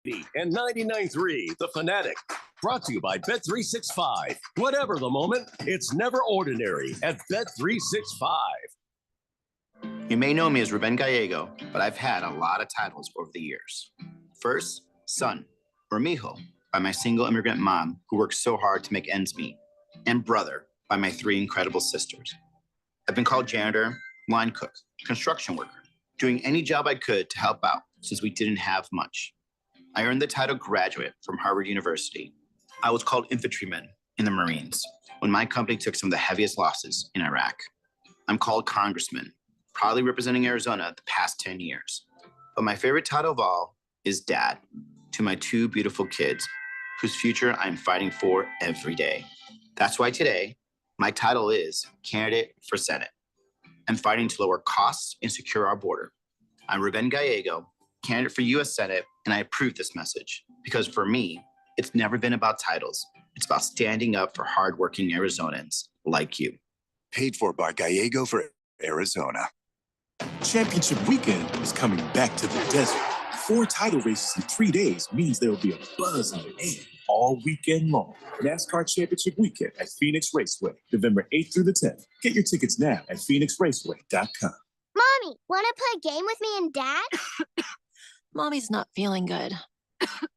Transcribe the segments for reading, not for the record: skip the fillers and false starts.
and 99.3 The Fanatic. Brought to you by Bet365. Whatever the moment, it's never ordinary at Bet365. You may know me as Ruben Gallego, but I've had a lot of titles over the years. First, son, or mijo, by my single immigrant mom who worked so hard to make ends meet, and brother by my three incredible sisters. I've been called janitor, line cook, construction worker, doing any job I could to help out since we didn't have much. I earned the title graduate from Harvard University. I was called infantryman in the Marines when my company took some of the heaviest losses in Iraq. I'm called congressman, proudly representing Arizona the past 10 years. But my favorite title of all is dad to my two beautiful kids, whose future I'm fighting for every day. That's why today, my title is candidate for Senate. I'm fighting to lower costs and secure our border. I'm Ruben Gallego, candidate for U.S. Senate, and I approve this message because for me, it's never been about titles. It's about standing up for hardworking Arizonans like you. Paid for by Gallego for Arizona. Championship weekend is coming back to the desert. 4 title races in 3 days means there will be a buzz in the air all weekend long. NASCAR Championship Weekend at Phoenix Raceway, November 8th through the 10th. Get your tickets now at phoenixraceway.com. Mommy, want to play a game with me and Dad? Mommy's not feeling good.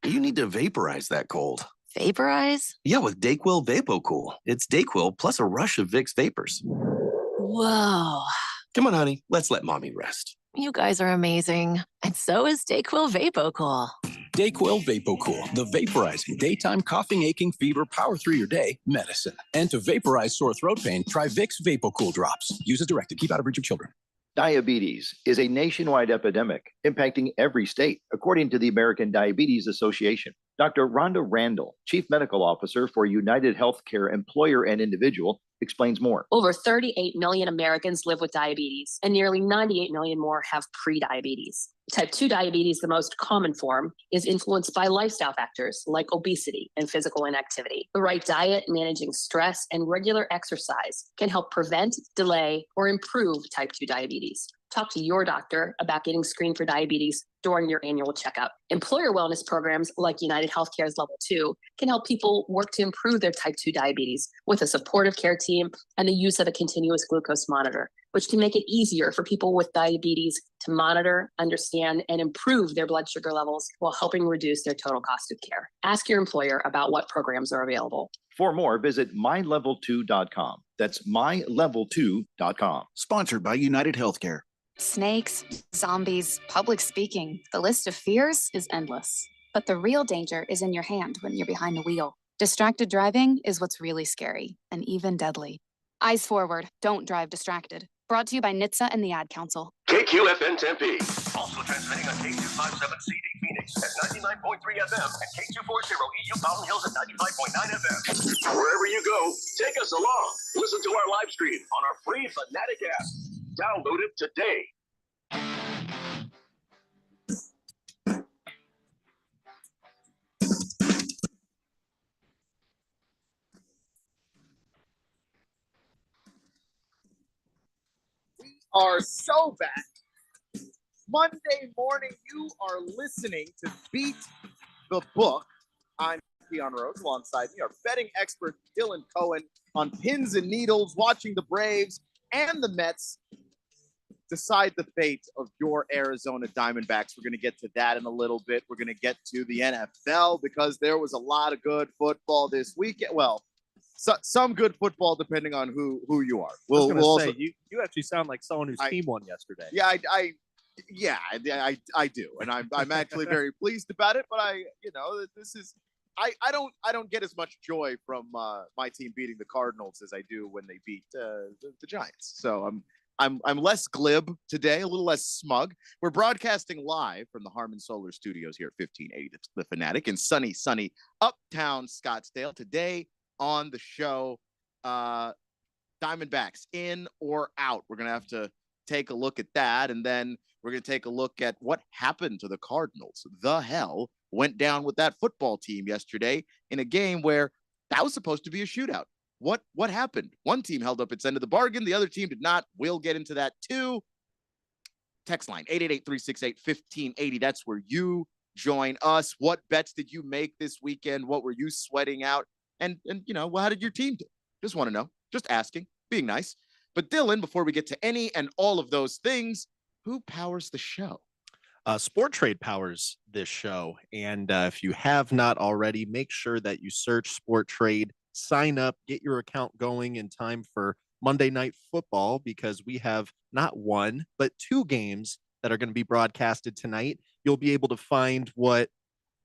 You need to vaporize that cold. Vaporize? Yeah, with Dayquil VapoCool. It's Dayquil plus a rush of Vicks vapors. Whoa. Come on, honey. Let's let mommy rest. You guys are amazing. And so is Dayquil VapoCool. Dayquil VapoCool, the vaporizing daytime coughing, aching, fever, power through your day medicine. And to vaporize sore throat pain, try Vicks VapoCool drops. Use as directed. Keep out of reach of children. Diabetes is a nationwide epidemic impacting every state, according to the American Diabetes Association. Dr. Rhonda Randall, Chief Medical Officer for United Healthcare Employer and Individual, explains more. Over 38 million Americans live with diabetes, and nearly 98 million more have prediabetes. Type 2 diabetes, the most common form, is influenced by lifestyle factors like obesity and physical inactivity. The right diet, managing stress, and regular exercise can help prevent, delay, or improve type 2 diabetes. Talk to your doctor about getting screened for diabetes during your annual checkup. Employer wellness programs like United Healthcare's Level 2 can help people work to improve their type 2 diabetes with a supportive care team and the use of a continuous glucose monitor, which can make it easier for people with diabetes to monitor, understand, and improve their blood sugar levels while helping reduce their total cost of care. Ask your employer about what programs are available. For more, visit mylevel2.com. That's mylevel2.com. Sponsored by United Healthcare. Snakes, zombies, public speaking. The list of fears is endless. But the real danger is in your hand when you're behind the wheel. Distracted driving is what's really scary and even deadly. Eyes forward. Don't drive distracted. Brought to you by NHTSA and the Ad Council. KQFN Tempe. Also transmitting on K257CD Phoenix at 99.3 FM and K240 EU Mountain Hills at 95.9 FM. Wherever you go, take us along. Listen to our live stream on our free Fanatic app. Download it today. We are so back. Monday morning, you are listening to Beat the Book. I'm Keon Rose alongside me, our betting expert Dylan Cohen on pins and needles, watching the Braves and the Mets decide the fate of your Arizona Diamondbacks. We're going to get to that in a little bit. We're going to get to the NFL because there was a lot of good football this weekend. Well, some good football depending on who you are. We'll say, you actually sound like someone whose team won yesterday. Yeah, I do, and I'm actually very pleased about it. But I don't get as much joy from my team beating the Cardinals as I do when they beat the Giants. So I'm less glib today, a little less smug. We're broadcasting live from the Harmon Solar Studios here at 1580 The Fanatic in sunny uptown Scottsdale. Today on the show, Diamondbacks in or out. We're gonna have to take a look at that, and then we're gonna take a look at what happened to the Cardinals. The hell went down with that football team yesterday in a game where that was supposed to be a shootout. What happened? One team held up its end of the bargain. The other team did not. We'll get into that too. Text line 888-368-1580. That's where you join us. What bets did you make this weekend? What were you sweating out? And well, how did your team do? Just want to know. Just asking, being nice. But Dylan, before we get to any and all of those things, who powers the show? Sport Trade powers this show. And if you have not already, make sure that you search Sport Trade, sign up, get your account going in time for Monday Night Football, because we have not one, but two games that are going to be broadcasted tonight. You'll be able to find what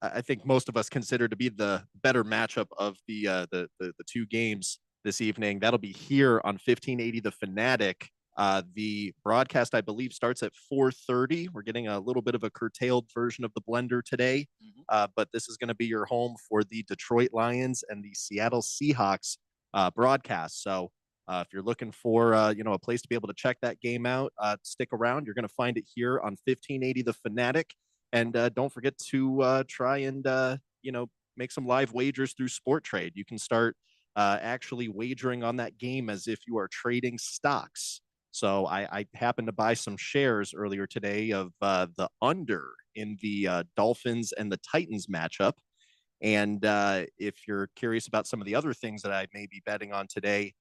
I think most of us consider to be the better matchup of the two games this evening. That'll be here on 1580 The Fanatic. The broadcast, I believe, starts at 4:30. We're getting a little bit of a curtailed version of the blender today, but this is going to be your home for the Detroit Lions and the Seattle Seahawks broadcast. So if you're looking for a place to be able to check that game out, stick around. You're going to find it here on 1580 The Fanatic. And don't forget to try and make some live wagers through Sport Trade. You can start actually wagering on that game as if you are trading stocks. So I happened to buy some shares earlier today of the under in the Dolphins and the Titans matchup. And if you're curious about some of the other things that I may be betting on today,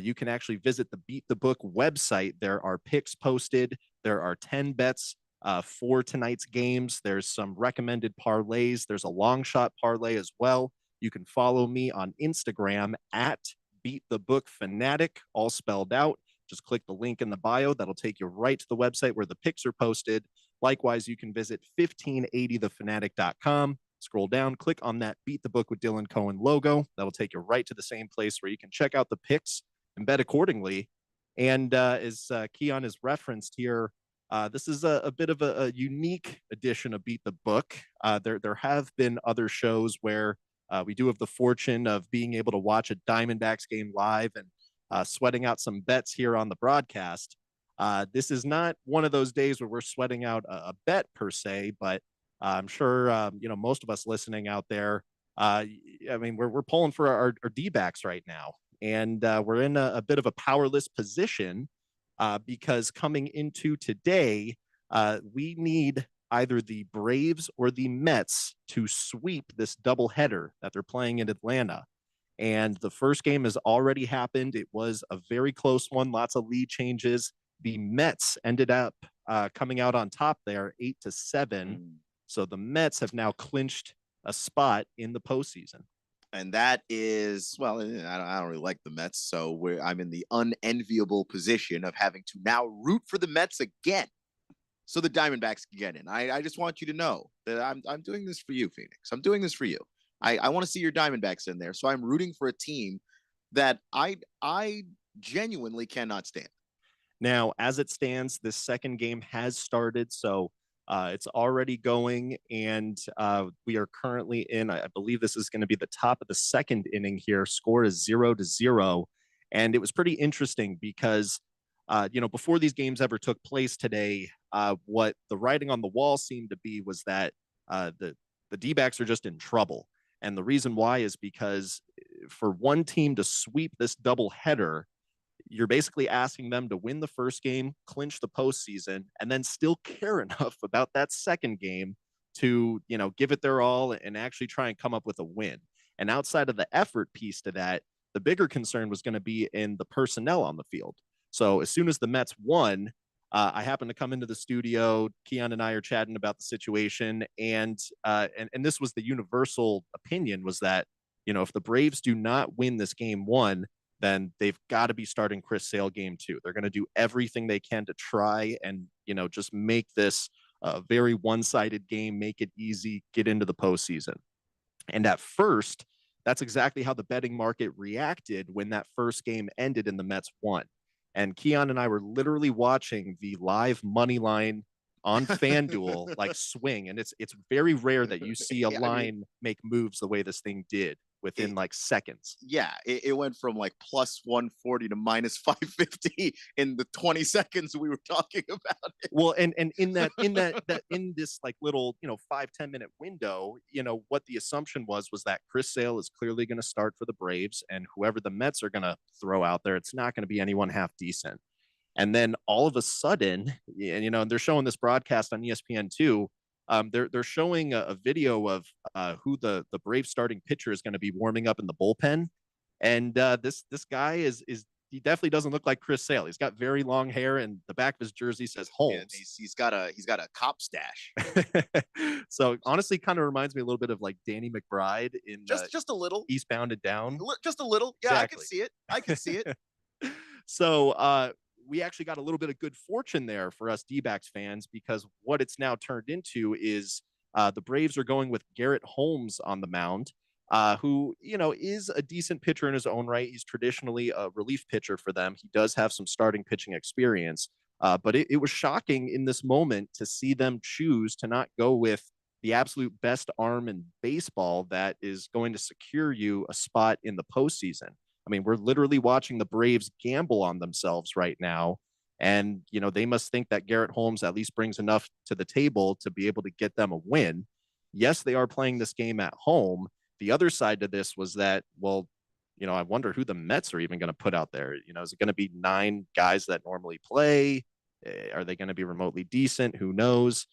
you can actually visit the Beat the Book website. There are picks posted. There are 10 bets for tonight's games. There's some recommended parlays. There's a long shot parlay as well. You can follow me on Instagram at Beat the Book Fanatic, all spelled out. Just click the link in the bio. That'll take you right to the website where the picks are posted. Likewise, you can visit 1580thefanatic.com. Scroll down, click on that Beat the Book with Dylan Cohen logo. That'll take you right to the same place where you can check out the picks and bet accordingly. And as Keon has referenced here, this is a bit of a unique edition of Beat the Book. There have been other shows where we do have the fortune of being able to watch a Diamondbacks game live and sweating out some bets here on the broadcast. This is not one of those days where we're sweating out a bet per se, but I'm sure most of us listening out there, we're pulling for our D-backs right now, and we're in a bit of a powerless position because coming into today, we need either the Braves or the Mets to sweep this doubleheader that they're playing in Atlanta. And the first game has already happened. It was a very close one, lots of lead changes. The Mets ended up coming out on top there, 8-7. So the Mets have now clinched a spot in the postseason. And that is, well, I don't really like the Mets, so I'm in the unenviable position of having to now root for the Mets again, so the Diamondbacks can get in. I just want you to know that I'm doing this for you, Phoenix. I'm doing this for you. I want to see your Diamondbacks in there, so I'm rooting for a team that I genuinely cannot stand. Now, as it stands, this second game has started, so it's already going, and we are currently in, I believe this is going to be the top of the second inning here. Score is 0-0, and it was pretty interesting because, before these games ever took place today, what the writing on the wall seemed to be was that the D-backs are just in trouble. And the reason why is because for one team to sweep this doubleheader, you're basically asking them to win the first game, clinch the postseason, and then still care enough about that second game to, give it their all and actually try and come up with a win. And outside of the effort piece to that, the bigger concern was going to be in the personnel on the field. So as soon as the Mets won, I happened to come into the studio. Keon and I are chatting about the situation, and this was the universal opinion, was that, if the Braves do not win this game one, then they've got to be starting Chris Sale game two. They're going to do everything they can to try and, just make this a very one-sided game, make it easy, get into the postseason. And at first, that's exactly how the betting market reacted when that first game ended and the Mets won. And Keon and I were literally watching the live money line on FanDuel swing. And it's very rare that you see a line make moves the way this thing did within seconds. Yeah, it went from plus 140 to minus 550 in the 20 seconds we were talking about it. Well, and in this little 5-10 minute window, what the assumption was that Chris Sale is clearly going to start for the Braves, and whoever the Mets are going to throw out there, it's not going to be anyone half decent. And then all of a sudden, and they're showing this broadcast on ESPN too. They're showing a video of who the Brave starting pitcher is going to be warming up in the bullpen, and this guy is he definitely doesn't look like Chris Sale. He's got very long hair, and the back of his jersey says Holmes. Yeah, he's got a cop stash. So honestly, kind of reminds me a little bit of like Danny McBride in Just a little. Eastbound and Down. Just a little. Yeah, Exactly. I can see it. I can see it. So we actually got a little bit of good fortune there for us D-backs fans, because what it's now turned into is the Braves are going with Garrett Holmes on the mound, who, you know, is a decent pitcher in his own right. He's traditionally a relief pitcher for them. He does have some starting pitching experience, but it was shocking in this moment to see them choose to not go with the absolute best arm in baseball that is going to secure you a spot in the postseason. I mean, we're literally watching the Braves gamble on themselves right now. And, you know, they must think that Garrett Holmes at least brings enough to the table to be able to get them a win. Yes, they are playing this game at home. The other side to this was that, well, you know, I wonder who the Mets are even going to put out there. You know, is it going to be 9 guys that normally play? Are they going to be remotely decent? Who knows?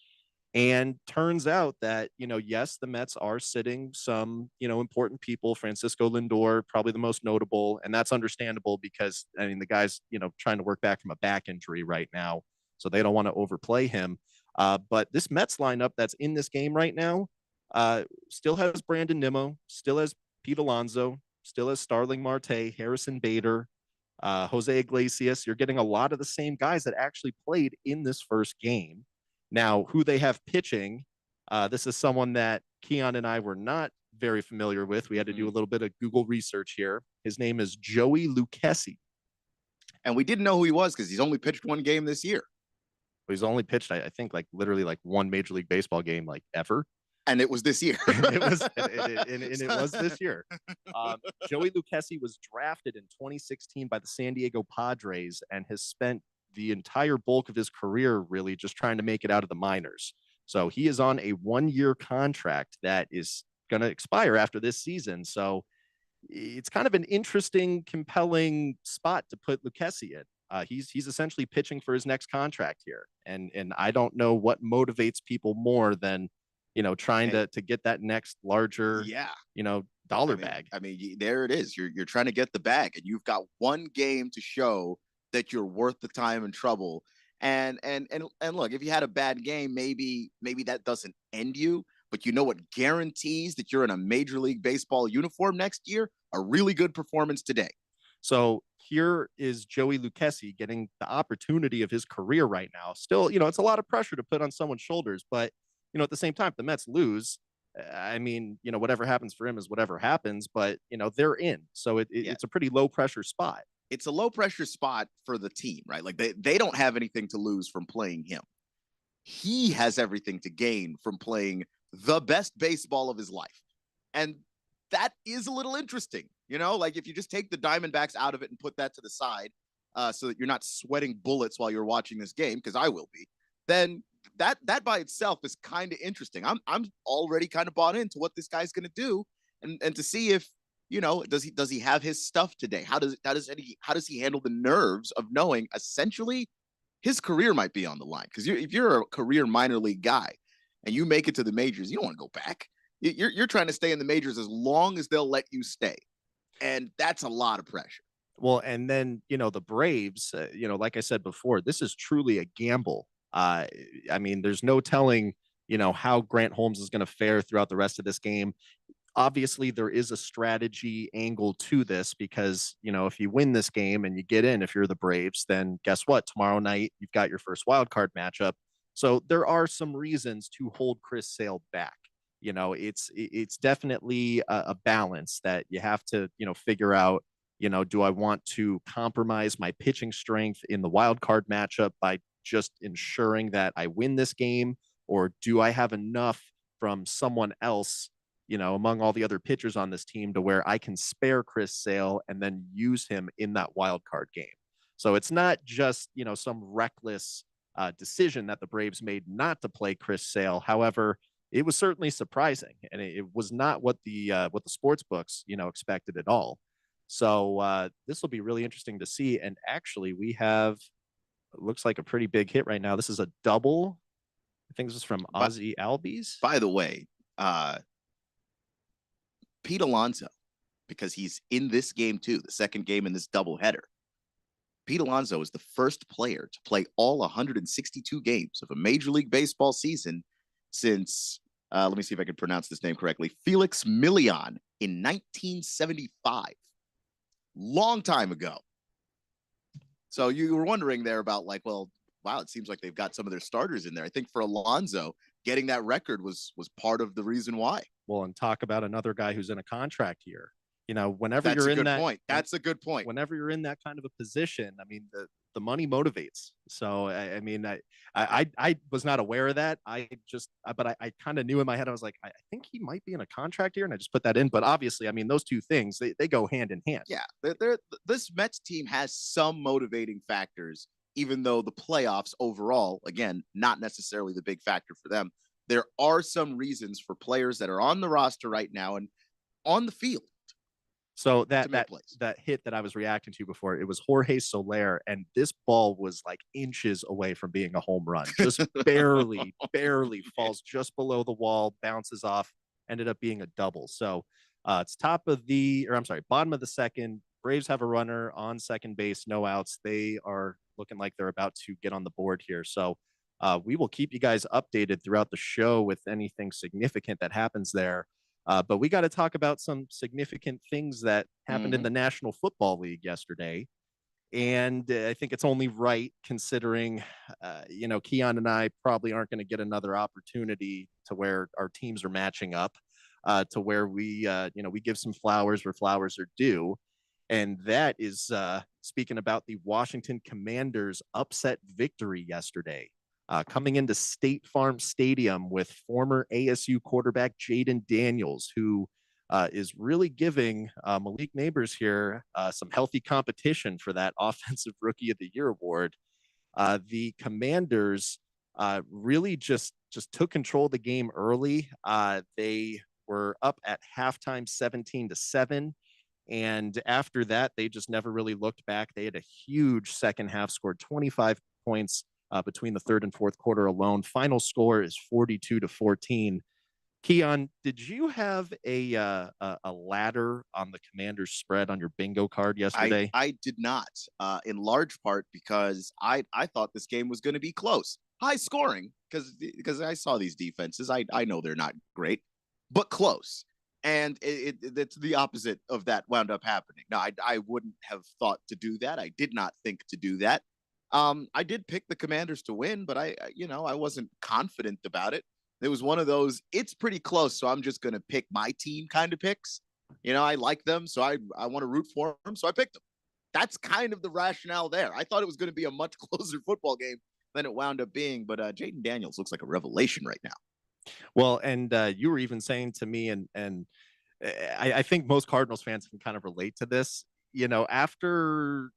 And turns out that, you know, yes, the Mets are sitting some, you know, important people. Francisco Lindor, probably the most notable. And that's understandable because, I mean, the guy's, you know, trying to work back from a back injury right now. So they don't want to overplay him. But this Mets lineup that's in this game right now still has Brandon Nimmo, still has Pete Alonso, still has Starling Marte, Harrison Bader, Jose Iglesias. You're getting a lot of the same guys that actually played in this first game. Now, who they have pitching, this is someone that Keon and I were not very familiar with. We had to do a little bit of Google research here. His name is Joey Lucchesi. And we didn't know who he was because he's only pitched one game this year. He's only pitched, I think, like literally like one Major League Baseball game like ever. And it was this year. It was this year. Joey Lucchesi was drafted in 2016 by the San Diego Padres and has spent the entire bulk of his career really just trying to make it out of the minors. So he is on a 1-year contract that is going to expire after this season. So it's kind of an interesting, compelling spot to put Lucchesi in. He's essentially pitching for his next contract here. And I don't know what motivates people more than, you know, trying to get that next larger, you know, dollar bag. I mean, there it is. You're trying to get the bag, and you've got one game to show that you're worth the time and trouble. And look, if you had a bad game, maybe that doesn't end you, but you know what guarantees that you're in a Major League Baseball uniform next year? A really good performance today. So here is Joey Lucchesi getting the opportunity of his career right now. Still, you know, it's a lot of pressure to put on someone's shoulders, but, you know, at the same time, if the Mets lose, I mean, you know, whatever happens for him is whatever happens, but, you know, they're in. So it's a pretty low pressure spot. It's a low pressure spot for the team, right? Like they don't have anything to lose from playing him. He has everything to gain from playing the best baseball of his life. And that is a little interesting, you know, like if you just take the Diamondbacks out of it and put that to the side so that you're not sweating bullets while you're watching this game, because I will be, then that by itself is kind of interesting. I'm already kind of bought into what this guy's going to do and to see if, you know, does he have his stuff today? How does he handle the nerves of knowing essentially his career might be on the line? Because if you're a career minor league guy and you make it to the majors, you don't want to go back. You're trying to stay in the majors as long as they'll let you stay, and that's a lot of pressure. Well, and then, you know, the Braves, you know, like I said before, this is truly a gamble. I mean, there's no telling, you know, how Grant Holmes is going to fare throughout the rest of this game. Obviously, there is a strategy angle to this because, you know, if you win this game and you get in, if you're the Braves, then guess what? Tomorrow night, you've got your first wild card matchup. So there are some reasons to hold Chris Sale back. You know, it's definitely a balance that you have to, you know, figure out, you know, do I want to compromise my pitching strength in the wild card matchup by just ensuring that I win this game? Or do I have enough from someone else, you know, among all the other pitchers on this team to where I can spare Chris Sale and then use him in that wild card game? So it's not just, you know, some reckless decision that the Braves made not to play Chris Sale. However, it was certainly surprising, and it was not what the sports books, you know, expected at all. So this will be really interesting to see. And actually, we have, it looks like a pretty big hit right now. This is a double. think this is from Ozzy Albies. By the way, Pete Alonso, because he's in this game too, the second game in this doubleheader. Pete Alonso is the first player to play all 162 games of a Major League Baseball season since, let me see if I can pronounce this name correctly, Felix Milian in 1975. Long time ago. So you were wondering there about like, well, wow, it seems like they've got some of their starters in there. I think for Alonso, getting that record was part of the reason why. Well, and talk about another guy who's in a contract here. You know, whenever That's you're a in good that point. That's a good point. Whenever you're in that kind of a position, I mean, the money motivates. So I mean, I was not aware of that. But I kind of knew in my head. I was like, I think he might be in a contract here, and I just put that in. But obviously, I mean, those two things they go hand in hand. Yeah, this Mets team has some motivating factors, even though the playoffs overall, again, not necessarily the big factor for them. There are some reasons for players that are on the roster right now and on the field. So that hit that I was reacting to before, it was Jorge Soler, and this ball was like inches away from being a home run. Just barely falls just below the wall, bounces off, ended up being a double. So it's bottom of the second. Braves have a runner on second base, no outs. They are looking like they're about to get on the board here. So we will keep you guys updated throughout the show with anything significant that happens there. But we got to talk about some significant things that happened in the National Football League yesterday. And I think it's only right considering, Keon and I probably aren't going to get another opportunity to where our teams are matching up to where we give some flowers where flowers are due. And that is speaking about the Washington Commanders' upset victory yesterday. Coming into State Farm Stadium with former ASU quarterback Jaden Daniels, who is really giving Malik Neighbors here some healthy competition for that Offensive Rookie of the Year award. The Commanders really just took control of the game early. They were up at halftime 17-7. And after that, they just never really looked back. They had a huge second half, scored 25 points between the third and fourth quarter alone. Final score is 42-14. Keon, did you have a ladder on the Commanders spread on your bingo card yesterday? I did not, in large part because I thought this game was going to be close, high scoring, because I saw these defenses. I know they're not great, but close. And it's the opposite of that wound up happening. Now, I wouldn't have thought to do that. I did not think to do that. I did pick the Commanders to win, but I wasn't confident about it. It was one of those, it's pretty close, so I'm just going to pick my team kind of picks. I like them, so I want to root for them, so I picked them. That's kind of the rationale there. I thought it was going to be a much closer football game than it wound up being, but Jaden Daniels looks like a revelation right now. Well, and you were even saying to me, and I think most Cardinals fans can kind of relate to this, after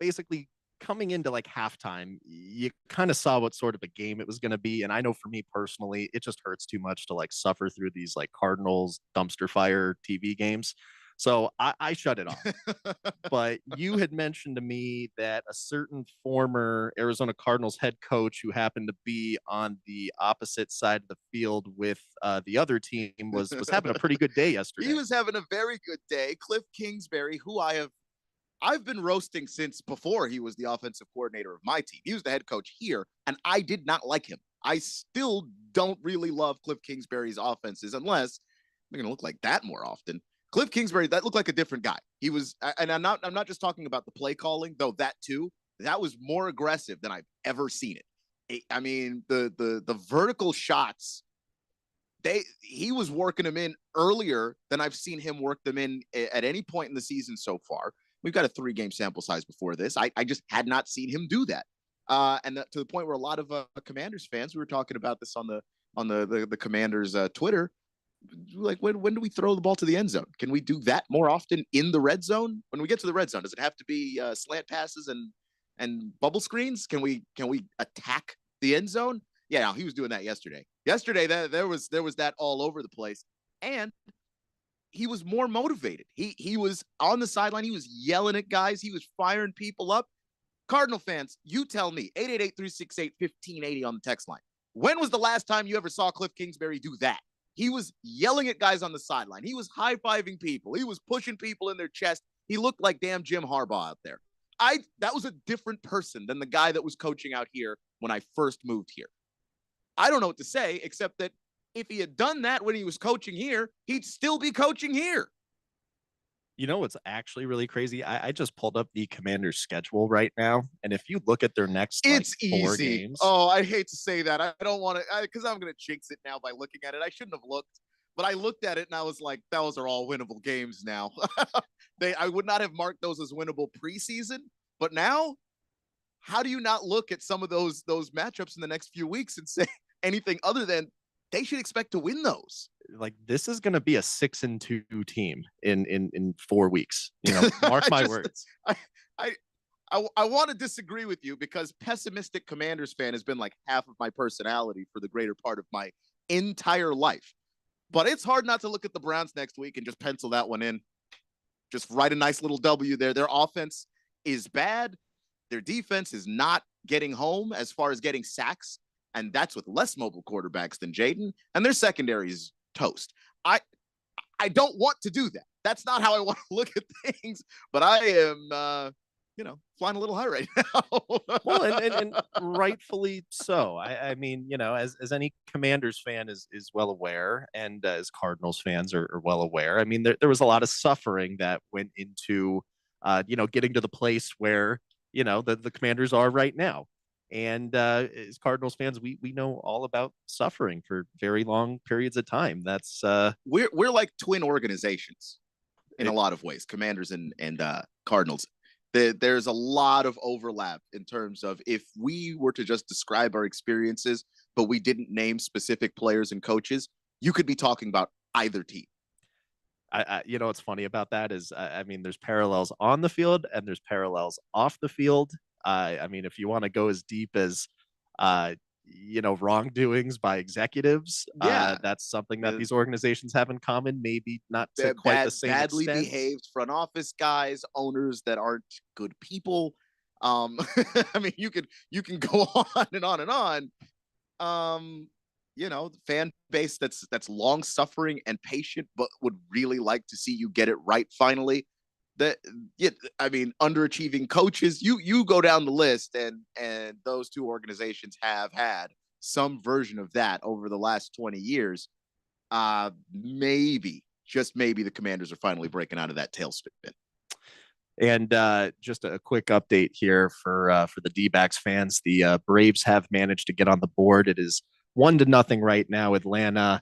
basically coming into like halftime, you kind of saw what sort of a game it was going to be. And I know for me personally, it just hurts too much to like suffer through these like Cardinals dumpster fire TV games. So I shut it off. But you had mentioned to me that a certain former Arizona Cardinals head coach who happened to be on the opposite side of the field with the other team was having a pretty good day yesterday. He was having a very good day. Cliff Kingsbury, who I've been roasting since before he was the offensive coordinator of my team. He was the head coach here, and I did not like him. I still don't really love Cliff Kingsbury's offenses unless they're going to look like that more often. Cliff Kingsbury, that looked like a different guy. He was, and I'm not just talking about the play calling, though that too. That was more aggressive than I've ever seen it. I mean, the vertical shots, he was working them in earlier than I've seen him work them in at any point in the season so far. We've got a 3-game sample size before this. I just had not seen him do that. And to the point where a lot of Commanders fans, we were talking about this on the Commanders Twitter, like when do we throw the ball to the end zone? Can we do that more often in the red zone? When we get to the red zone, does it have to be slant passes and bubble screens? Can we attack the end zone? Yeah, no, he was doing that yesterday. Yesterday, there was that all over the place, and he was more motivated. He was on the sideline. He was yelling at guys. He was firing people up. Cardinal fans, you tell me, 888-368-1580 on the text line. When was the last time you ever saw Cliff Kingsbury do that? He was yelling at guys on the sideline. He was high-fiving people. He was pushing people in their chest. He looked like damn Jim Harbaugh out there. That was a different person than the guy that was coaching out here when I first moved here. I don't know what to say, except that if he had done that when he was coaching here, he'd still be coaching here. You know what's actually really crazy? I just pulled up the Commanders' schedule right now, and if you look at their next It's 4 easy. games, Oh, I hate to say that. I don't want to, because I'm going to jinx it now by looking at it. I shouldn't have looked, but I looked at it and I was like, those are all winnable games now. I would not have marked those as winnable preseason, but now, how do you not look at some of those matchups in the next few weeks and say anything other than they should expect to win those? like this is going to be a 6-2 team in 4 weeks. You know, mark my words. I want to disagree with you because pessimistic Commanders fan has been like half of my personality for the greater part of my entire life. But it's hard not to look at the Browns next week and just pencil that one in. Just write a nice little W there. Their offense is bad. Their defense is not getting home as far as getting sacks. And that's with less mobile quarterbacks than Jaden. And their secondary is toast. I don't want to do that. That's not how I want to look at things. But I am, flying a little high right now. Well, and rightfully so. I mean, you know, as any Commanders fan is well aware, and as Cardinals fans are well aware. I mean, there was a lot of suffering that went into, getting to the place where, the Commanders are right now. And as Cardinals fans, we know all about suffering for very long periods of time. That's we're like twin organizations in a lot of ways, Commanders and Cardinals. There's a lot of overlap in terms of if we were to just describe our experiences, but we didn't name specific players and coaches, you could be talking about either team. What's funny about that is, there's parallels on the field and there's parallels off the field. If you want to go as deep as, wrongdoings by executives, that's something that these organizations have in common. Maybe not to quite the same badly extent. Behaved front office guys, owners that aren't good people. You can go on and on and on. The fan base that's long suffering and patient, but would really like to see you get it right finally. Underachieving coaches, you go down the list, and those two organizations have had some version of that over the last 20 years. Maybe, just maybe, the Commanders are finally breaking out of that tailspin. And just a quick update here for the D-backs fans. The Braves have managed to get on the board. It is 1-0 right now, Atlanta.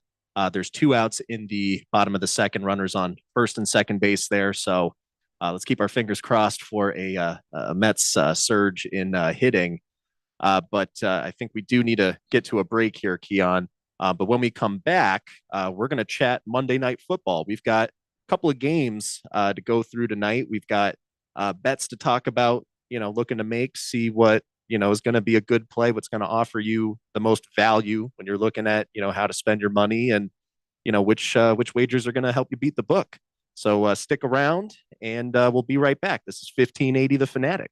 There's 2 outs in the bottom of the second, runners on first and second base there. So let's keep our fingers crossed for a Mets surge in hitting. But I think we do need to get to a break here, Keon. But when we come back, we're going to chat Monday Night Football. We've got a couple of games to go through tonight. We've got bets to talk about, looking to make, see what, is going to be a good play, what's going to offer you the most value when you're looking at, how to spend your money, and, which wagers are going to help you beat the book. So stick around, and we'll be right back. This is 1580 The Fanatic.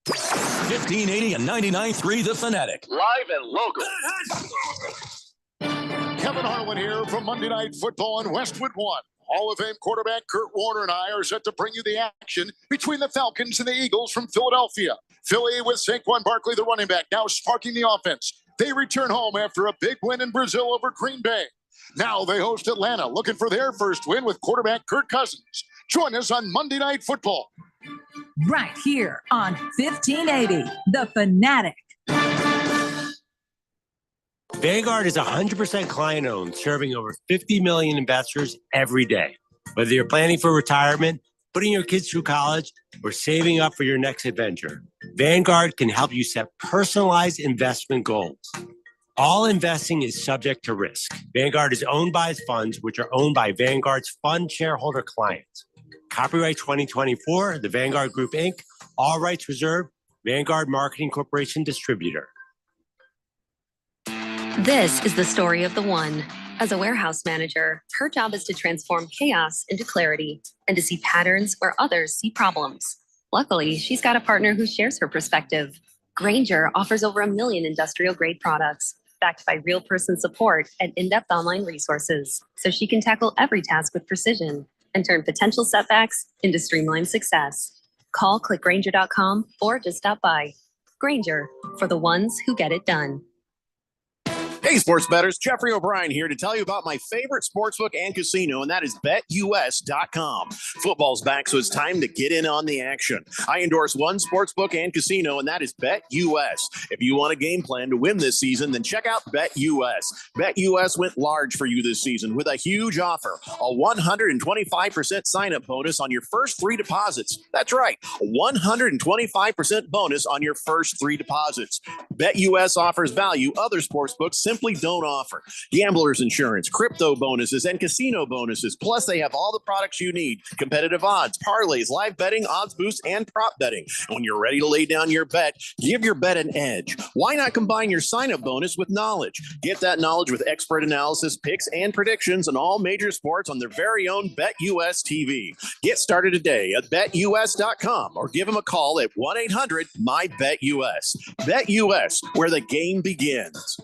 1580 and 99.3 The Fanatic. Live and local. Kevin Harlan here from Monday Night Football on Westwood One. Hall of Fame quarterback Kurt Warner and I are set to bring you the action between the Falcons and the Eagles from Philadelphia. Philly with Saquon Barkley, the running back, now sparking the offense. They return home after a big win in Brazil over Green Bay. Now they host Atlanta, looking for their first win with quarterback Kirk Cousins. Join us on Monday Night Football. Right here on 1580, The Fanatic. Vanguard is 100% client-owned, serving over 50 million investors every day. Whether you're planning for retirement, putting your kids through college, or saving up for your next adventure, Vanguard can help you set personalized investment goals. All investing is subject to risk. Vanguard is owned by its funds, which are owned by Vanguard's fund shareholder clients. Copyright 2024, The Vanguard Group, Inc., all rights reserved, Vanguard Marketing Corporation Distributor. This is the story of the one. As a warehouse manager, her job is to transform chaos into clarity and to see patterns where others see problems. Luckily, she's got a partner who shares her perspective. Grainger offers over 1 million industrial-grade products, backed by real-person support and in-depth online resources, so she can tackle every task with precision and turn potential setbacks into streamlined success. Call clickgrainger.com or just stop by. Grainger, for the ones who get it done. Hey, sports bettors, Jeffrey O'Brien here to tell you about my favorite sportsbook and casino, and that is BetUS.com. Football's back, so it's time to get in on the action. I endorse one sportsbook and casino, and that is BetUS. If you want a game plan to win this season, then check out BetUS. BetUS went large for you this season with a huge offer, a 125% sign-up bonus on your first 3 deposits. That's right, a 125% bonus on your first 3 deposits. BetUS offers value other sportsbooks simply don't offer. Gamblers insurance, crypto bonuses, and casino bonuses. Plus, they have all the products you need. Competitive odds, parlays, live betting, odds boosts, and prop betting. And when you're ready to lay down your bet, give your bet an edge. Why not combine your sign-up bonus with knowledge? Get that knowledge with expert analysis, picks, and predictions on all major sports on their very own BetUS TV. Get started today at BetUS.com or give them a call at 1-800-MY-BETUS. BetUS, where the game begins.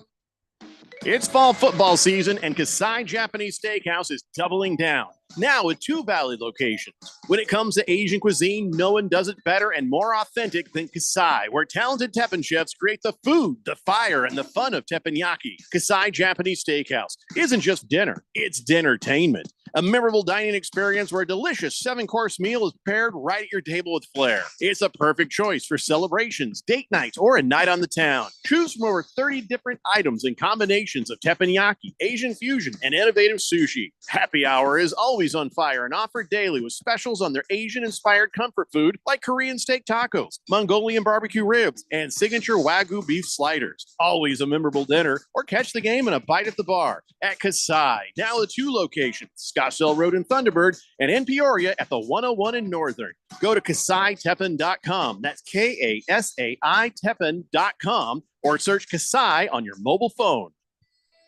It's fall football season, and Kasai Japanese Steakhouse is doubling down, now with 2 Valley locations. When it comes to Asian cuisine, no one does it better and more authentic than Kasai, where talented Teppan chefs create the food, the fire, and the fun of teppanyaki. Kasai Japanese Steakhouse isn't just dinner, it's dinnertainment. A memorable dining experience where a delicious 7-course meal is paired right at your table with flair. It's a perfect choice for celebrations, date nights, or a night on the town. Choose from over 30 different items and combinations of teppanyaki, Asian fusion, and innovative sushi. Happy hour is always on fire and offered daily with specials on their Asian-inspired comfort food like Korean steak tacos, Mongolian barbecue ribs, and signature Wagyu beef sliders. Always a memorable dinner, or catch the game and a bite at the bar at Kasai. Now with 2 locations, Scottsdale Road in Thunderbird, and in Peoria at the 101 in Northern. Go to KasaiTeppan.com. That's Kasai Teppan.com, or search Kasai on your mobile phone.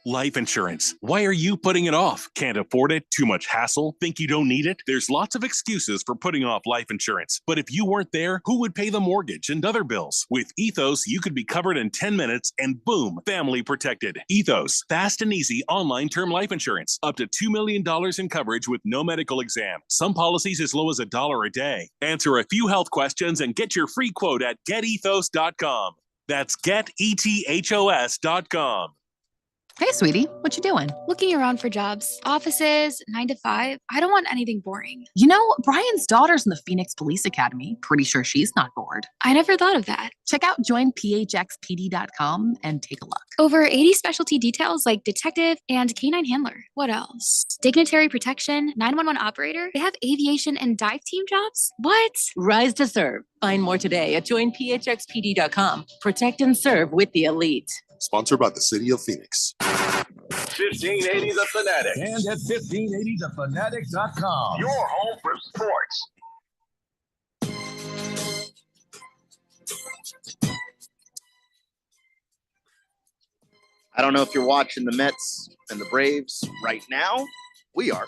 Life insurance. Why are you putting it off? Can't afford it? Too much hassle? Think you don't need it? There's lots of excuses for putting off life insurance. But if you weren't there, who would pay the mortgage and other bills? With Ethos, you could be covered in 10 minutes and boom, family protected. Ethos, fast and easy online term life insurance. Up to $2 million in coverage with no medical exam. Some policies as low as $1 a day. Answer a few health questions and get your free quote at getethos.com. That's getethos.com. Hey, sweetie, what you doing? Looking around for jobs. Offices, 9 to 5. I don't want anything boring. You know, Brian's daughter's in the Phoenix Police Academy. Pretty sure she's not bored. I never thought of that. Check out joinphxpd.com and take a look. Over 80 specialty details like detective and canine handler. What else? Dignitary protection, 911 operator. They have aviation and dive team jobs? What? Rise to serve. Find more today at joinphxpd.com. Protect and serve with the elite. Sponsored by the City of Phoenix. 1580 The Fanatic. And at 1580thefanatic.com. Your home for sports. I don't know if you're watching the Mets and the Braves right now. We are.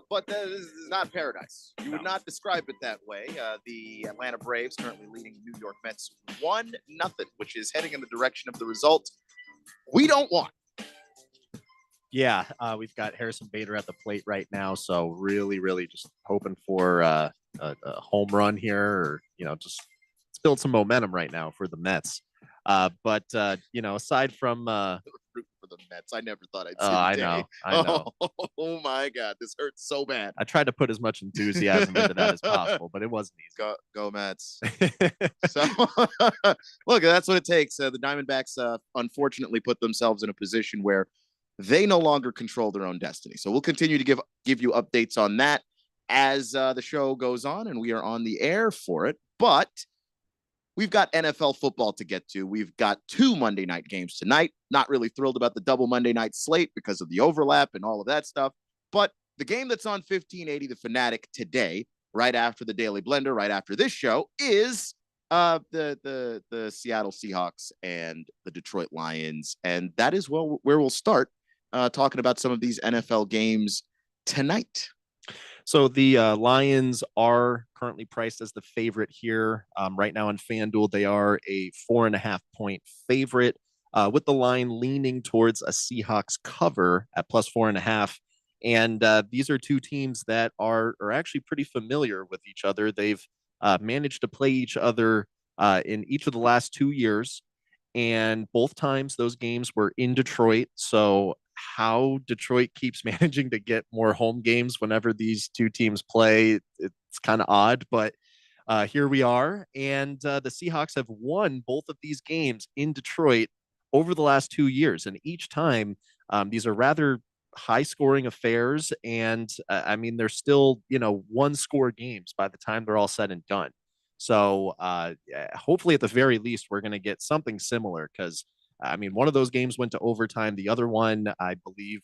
But this is not paradise. You would not describe it that way. The Atlanta Braves currently leading New York Mets 1-0, which is heading in the direction of the result we don't want. Yeah, we've got Harrison Bader at the plate right now, so really just hoping for a home run here, or just build some momentum right now for the Mets. But aside from root for the Mets, I never thought I'd see the day. I know. Oh my God, this hurts so bad. I tried to put as much enthusiasm into that as possible, but it wasn't easy. Go Mets. So look, that's what it takes. The Diamondbacks unfortunately put themselves in a position where they no longer control their own destiny. So we'll continue to give you updates on that as the show goes on, and we are on the air for it. But we've got NFL football to get to. We've got 2 Monday night games tonight. Not really thrilled about the double Monday night slate because of the overlap and all of that stuff. But the game that's on 1580 The Fanatic today, right after the Daily Blender, right after this show, is the Seattle Seahawks and the Detroit Lions. And that is where we'll start talking about some of these NFL games tonight. So the Lions are currently priced as the favorite here. Right now on FanDuel, they are a 4.5-point favorite, with the line leaning towards a Seahawks cover at +4.5. And these are two teams that are actually pretty familiar with each other. They've managed to play each other in each of the last 2 years, and both times those games were in Detroit. So how Detroit keeps managing to get more home games whenever these two teams play, it's kind of odd, but here we are. And the Seahawks have won both of these games in Detroit over the last 2 years. And each time, these are rather high scoring affairs. And I mean, they're still, 1-score games by the time they're all said and done. So hopefully at the very least, we're going to get something similar, because I mean, one of those games went to overtime. The other one, I believe,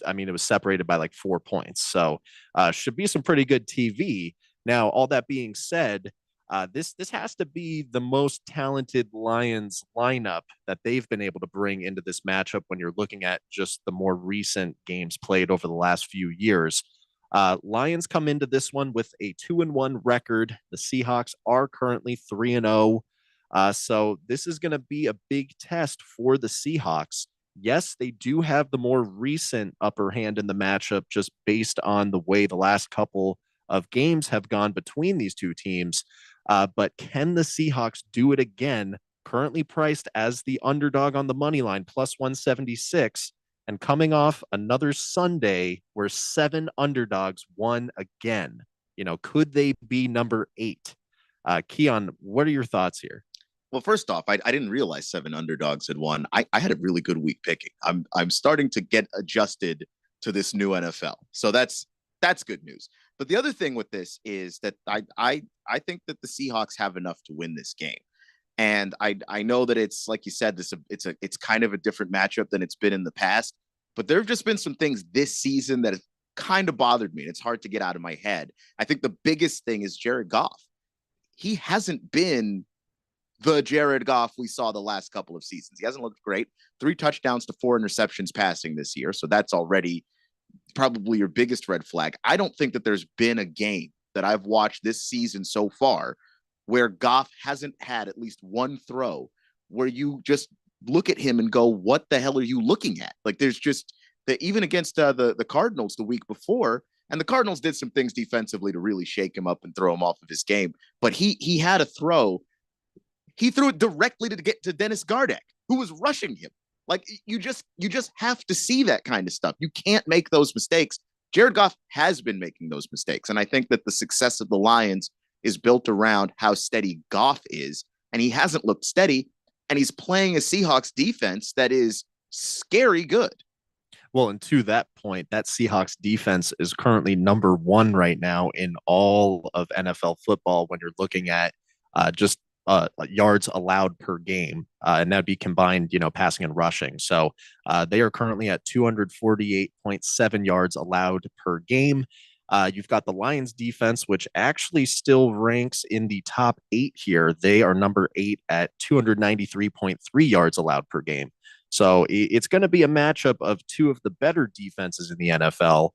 it was separated by like 4 points. So should be some pretty good TV. Now, all that being said, this has to be the most talented Lions lineup that they've been able to bring into this matchup when you're looking at just the more recent games played over the last few years. Lions come into this one with a 2-1 record. The Seahawks are currently 3-0. So this is going to be a big test for the Seahawks. Yes, they do have the more recent upper hand in the matchup, just based on the way the last couple of games have gone between these two teams. But can the Seahawks do it again? Currently priced as the underdog on the money line, +176, and coming off another Sunday where 7 underdogs won again. Could they be number 8? Keon, what are your thoughts here? Well, first off, I didn't realize 7 underdogs had won. I had a really good week picking. I'm starting to get adjusted to this new NFL. So that's good news. But the other thing with this is that I think that the Seahawks have enough to win this game. And I know that it's, like you said, it's kind of a different matchup than it's been in the past. But there have just been some things this season that have kind of bothered me. And it's hard to get out of my head. I think the biggest thing is Jared Goff. He hasn't been the Jared Goff we saw the last couple of seasons. He hasn't looked great. 3 touchdowns to 4 interceptions passing this year. So that's already probably your biggest red flag. I don't think that there's been a game that I've watched this season so far where Goff hasn't had at least one throw where you just look at him and go, what the hell are you looking at? Like, there's just even against the Cardinals the week before, and the Cardinals did some things defensively to really shake him up and throw him off of his game. But he had a throw. He threw it directly to get to Dennis Gardeck, who was rushing him. Like, you just have to see that kind of stuff. You can't make those mistakes. Jared Goff has been making those mistakes. And I think that the success of the Lions is built around how steady Goff is. And he hasn't looked steady. And he's playing a Seahawks defense that is scary good. Well, and to that point, that Seahawks defense is currently number 1 right now in all of NFL football when you're looking at just yards allowed per game, and that'd be combined, passing and rushing. So they are currently at 248.7 yards allowed per game. You've got the Lions defense, which actually still ranks in the top 8 here. They are number 8 at 293.3 yards allowed per game. So it's going to be a matchup of 2 of the better defenses in the NFL.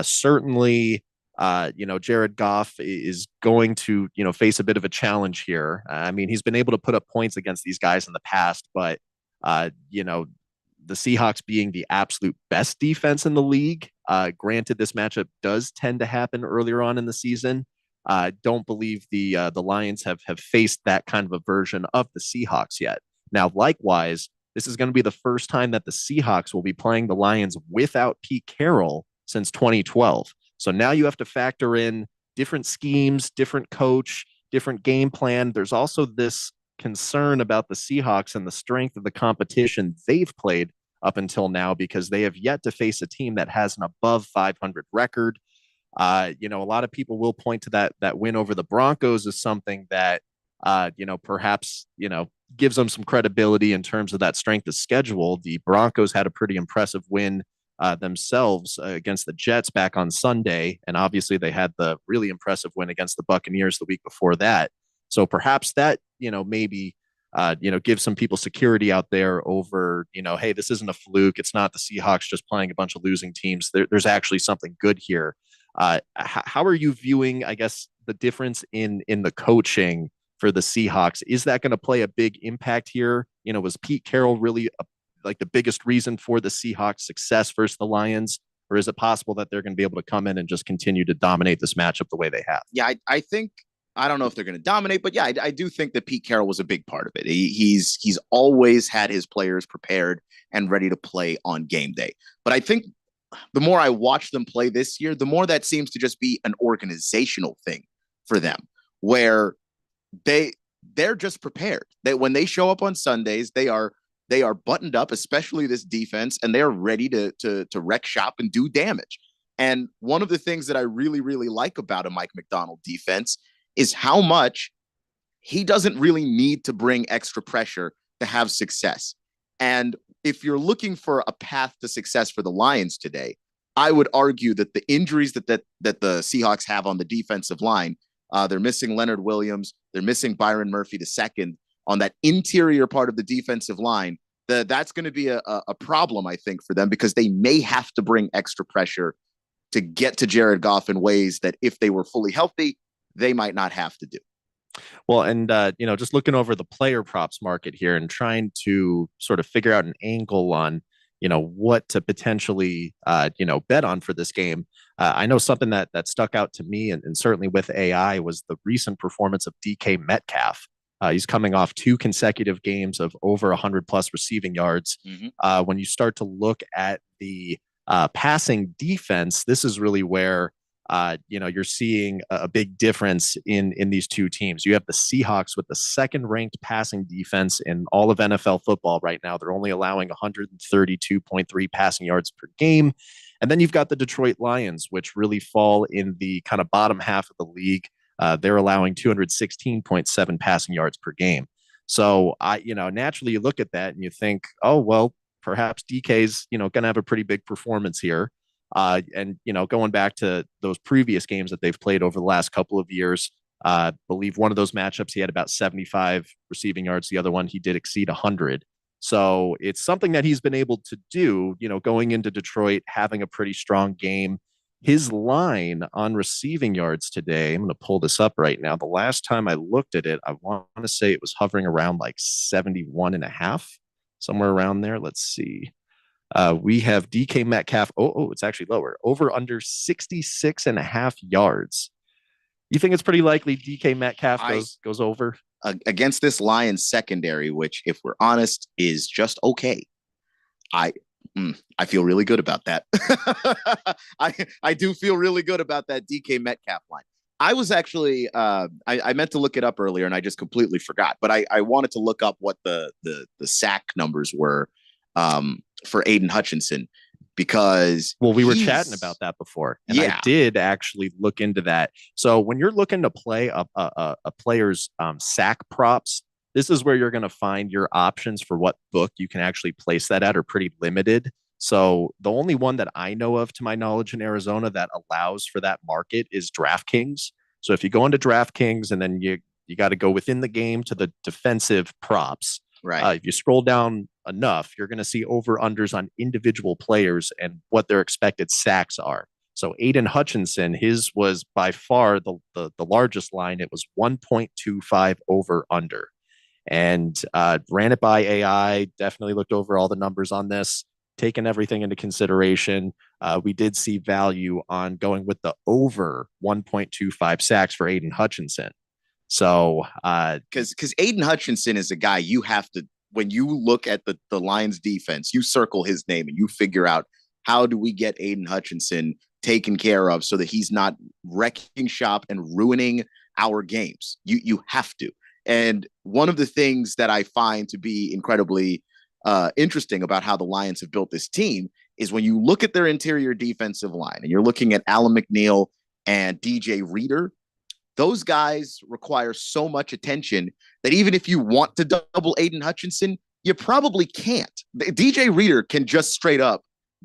Certainly, Jared Goff is going to, face a bit of a challenge here. I mean, he's been able to put up points against these guys in the past, but, the Seahawks being the absolute best defense in the league, granted, this matchup does tend to happen earlier on in the season. I don't believe the Lions have faced that kind of a version of the Seahawks yet. Now, likewise, this is going to be the first time that the Seahawks will be playing the Lions without Pete Carroll since 2012. So now you have to factor in different schemes, different coach, different game plan. There's also this concern about the Seahawks and the strength of the competition they've played up until now, because they have yet to face a team that has an above 500 record. A lot of people will point to that win over the Broncos as something that, perhaps, gives them some credibility in terms of that strength of schedule. The Broncos had a pretty impressive win themselves against the Jets back on Sunday. And obviously they had the really impressive win against the Buccaneers the week before that. So perhaps that, maybe, give some people security out there over, hey, this isn't a fluke. It's not the Seahawks just playing a bunch of losing teams. There's actually something good here. How are you viewing, I guess, the difference in the coaching for the Seahawks? Is that going to play a big impact here? Was Pete Carroll really like the biggest reason for the Seahawks' success versus the Lions? Or is it possible that they're going to be able to come in and just continue to dominate this matchup the way they have? Yeah, I think, I don't know if they're going to dominate, but yeah, I do think that Pete Carroll was a big part of it. He's always had his players prepared and ready to play on game day. But I think the more I watch them play this year, the more that seems to just be an organizational thing for them, where they're just prepared. That when they show up on Sundays, they are buttoned up, especially this defense, and they're ready to wreck shop and do damage. And one of the things that I really, really like about a Mike Macdonald defense is how much he doesn't really need to bring extra pressure to have success. And if you're looking for a path to success for the Lions today, I would argue that the injuries that the Seahawks have on the defensive line, they're missing Leonard Williams, they're missing Byron Murphy II on that interior part of the defensive line. That's going to be a problem, I think, for them, because they may have to bring extra pressure to get to Jared Goff in ways that if they were fully healthy, they might not have to do. Well, and, just looking over the player props market here and trying to sort of figure out an angle on, what to potentially, bet on for this game. I know something that stuck out to me and certainly with AI was the recent performance of DK Metcalf. He's coming off 2 consecutive games of over 100+ receiving yards. Mm-hmm. When you start to look at the passing defense, this is really where you're seeing a big difference in these two teams. You have the Seahawks with the second-ranked passing defense in all of NFL football right now. They're only allowing 132.3 passing yards per game. And then you've got the Detroit Lions, which really fall in the kind of bottom half of the league. They're allowing 216.7 passing yards per game. So naturally you look at that and you think, oh, well, perhaps DK's, going to have a pretty big performance here. And going back to those previous games that they've played over the last couple of years, I believe one of those matchups, he had about 75 receiving yards. The other one, he did exceed 100. So it's something that he's been able to do, going into Detroit, having a pretty strong game. His line on receiving yards today, I'm going to pull this up right now. The last time I looked at it, I want to say it was hovering around like 71.5, somewhere around there. Let's see. We have DK Metcalf. Oh, it's actually lower. Over under 66.5 yards. You think it's pretty likely DK Metcalf goes over? Against this Lions secondary, which, if we're honest, is just okay. I feel really good about that. I do feel really good about that DK Metcalf line. I was actually I meant to look it up earlier and I just completely forgot. But I wanted to look up what the sack numbers were for Aiden Hutchinson, because we were chatting about that before, and I did actually look into that. So when you're looking to play a player's sack props, this is where you're going to find your options for what book you can actually place that at are pretty limited. So the only one that I know of, to my knowledge, in Arizona that allows for that market is DraftKings. So if you go into DraftKings and then you got to go within the game to the defensive props. Right. If you scroll down enough, you're going to see over-unders on individual players and what their expected sacks are. So Aiden Hutchinson, his was by far the largest line. It was 1.25 over-under. And ran it by AI, definitely looked over all the numbers on this, taken everything into consideration. We did see value on going with the over 1.25 sacks for Aiden Hutchinson. So, because Aiden Hutchinson is a guy you have to, when you look at the Lions defense, you circle his name and you figure out, how do we get Aiden Hutchinson taken care of so that he's not wrecking shop and ruining our games? You have to. And one of the things that I find to be incredibly interesting about how the Lions have built this team is when you look at their interior defensive line and you're looking at Alan McNeil and DJ Reader, those guys require so much attention that even if you want to double Aiden Hutchinson, you probably can't. DJ Reader can just straight up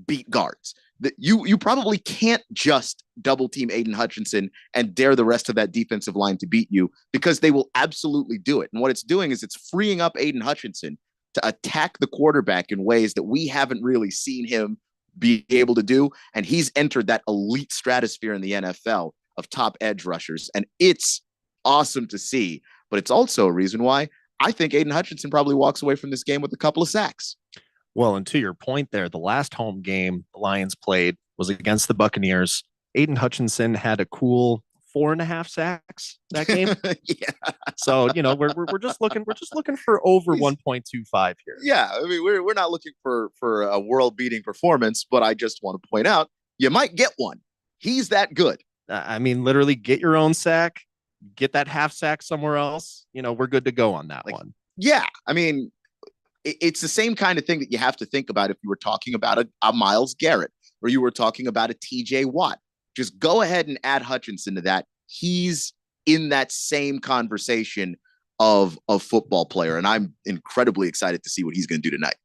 beat guards. You probably can't just double team Aiden Hutchinson and dare the rest of that defensive line to beat you, because they will absolutely do it. And what it's doing is it's freeing up Aiden Hutchinson to attack the quarterback in ways that we haven't really seen him be able to do. And he's entered that elite stratosphere in the NFL of top edge rushers. And it's awesome to see. But it's also a reason why I think Aiden Hutchinson probably walks away from this game with a couple of sacks. Well, and to your point there, the last home game the Lions played was against the Buccaneers. Aiden Hutchinson had a cool 4.5 sacks that game. Yeah. So, we're just looking for over 1.25 here. Yeah. I mean, we're not looking for a world beating performance, but I just want to point out you might get one. He's that good. I mean, literally get your own sack, get that half sack somewhere else. We're good to go on that one. Yeah. I mean, it's the same kind of thing that you have to think about if you were talking about a Myles Garrett or you were talking about a TJ Watt. Just go ahead and add Hutchinson to that. He's in that same conversation of football player. And I'm incredibly excited to see what he's going to do tonight.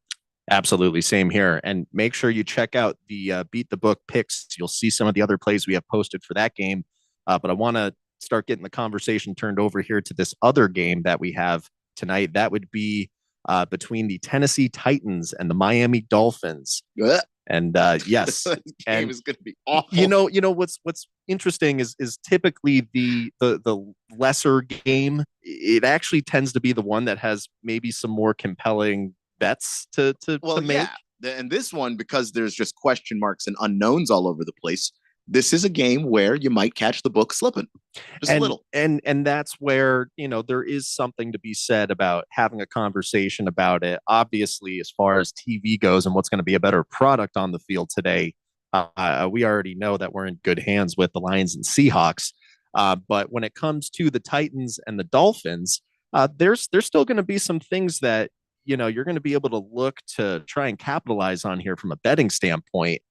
Absolutely. Same here. And make sure you check out the Beat the Book picks. You'll see some of the other plays we have posted for that game. But I want to start getting the conversation turned over here to this other game that we have tonight. That would be between the Tennessee Titans and the Miami Dolphins. And yes, this game is going to be awful. What's interesting is typically the lesser game. It actually tends to be the one that has maybe some more compelling bets to make. Yeah. And this one, because there's just question marks and unknowns all over the place, this is a game where you might catch the book slipping just a little. And that's where, there is something to be said about having a conversation about it. Obviously, as far as TV goes and what's going to be a better product on the field today, we already know that we're in good hands with the Lions and Seahawks. But when it comes to the Titans and the Dolphins, there's still going to be some things that, you're going to be able to look to try and capitalize on here from a betting standpoint.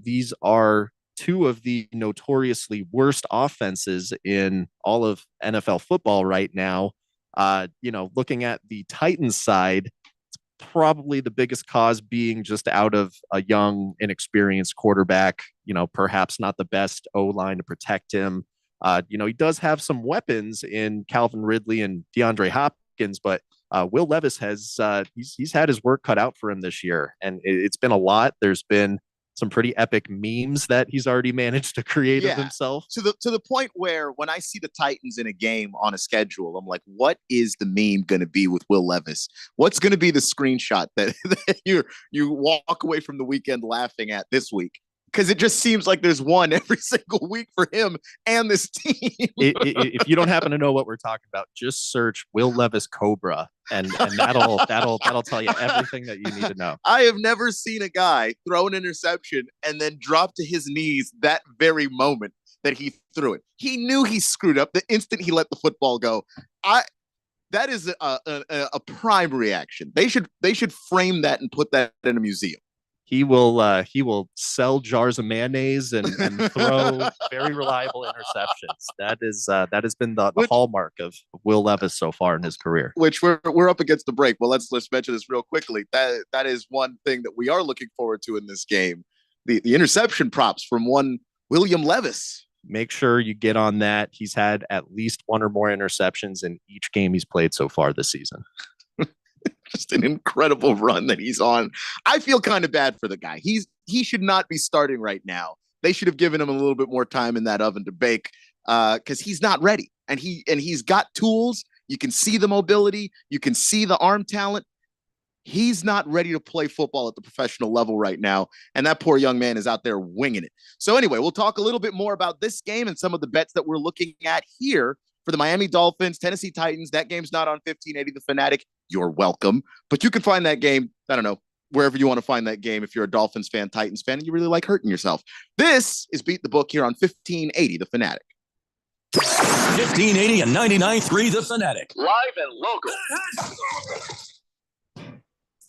These are two of the notoriously worst offenses in all of NFL football right now. Looking at the Titans side, it's probably the biggest cause being just out of a young, inexperienced quarterback, perhaps not the best O-line to protect him. He does have some weapons in Calvin Ridley and DeAndre Hopkins, but Will Levis has he's had his work cut out for him this year, and it's been a lot. There's been some pretty epic memes that he's already managed to create of himself. To the point where when I see the Titans in a game on a schedule, I'm like, what is the meme going to be with Will Levis? What's going to be the screenshot that you walk away from the weekend laughing at this week? Because it just seems like there's one every single week for him and this team. If you don't happen to know what we're talking about, just search Will Levis Cobra, and that'll tell you everything that you need to know. I have never seen a guy throw an interception and then drop to his knees that very moment that he threw it. He knew he screwed up the instant he let the football go. That is a prime reaction. They should frame that and put that in a museum. He will sell jars of mayonnaise and throw very reliable interceptions. That has been the hallmark of Will Levis so far in his career. Which we're up against the break. Well, let's mention this real quickly. That is one thing that we are looking forward to in this game. The interception props from one William Levis. Make sure you get on that. He's had at least one or more interceptions in each game he's played so far this season. Just an incredible run that he's on. I feel kind of bad for the guy. He should not be starting right now. They should have given him a little bit more time in that oven to bake because he's not ready. And he's got tools. You can see the mobility. You can see the arm talent. He's not ready to play football at the professional level right now. And that poor young man is out there winging it. So anyway, we'll talk a little bit more about this game and some of the bets that we're looking at here for the Miami Dolphins, Tennessee Titans. That game's not on 1580 The Fanatic. You're welcome. But you can find that game, I don't know, wherever you want to find that game if you're a Dolphins fan, Titans fan, and you really like hurting yourself. This is Beat the Book here on 1580 The Fanatic. 1580 and 99.3 The Fanatic. Live and local.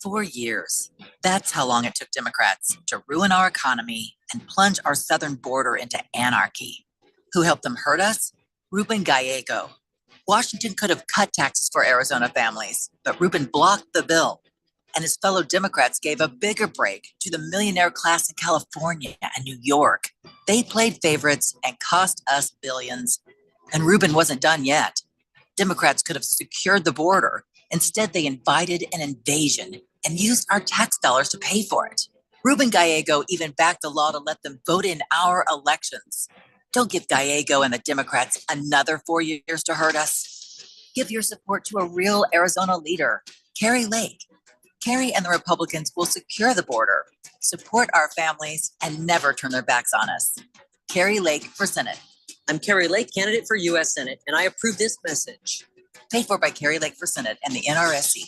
4 years. That's how long it took Democrats to ruin our economy and plunge our southern border into anarchy. Who helped them hurt us? Ruben Gallego. Washington could have cut taxes for Arizona families, but Ruben blocked the bill. And his fellow Democrats gave a bigger break to the millionaire class in California and New York. They played favorites and cost us billions. And Ruben wasn't done yet. Democrats could have secured the border. Instead, they invited an invasion and used our tax dollars to pay for it. Ruben Gallego even backed a law to let them vote in our elections. Don't give Gallego and the Democrats another 4 years to hurt us. Give your support to a real Arizona leader, Carrie Lake. Carrie and the Republicans will secure the border, support our families, and never turn their backs on us. Carrie Lake for Senate. I'm Carrie Lake, candidate for U.S. Senate, and I approve this message. Paid for by Carrie Lake for Senate and the NRSC.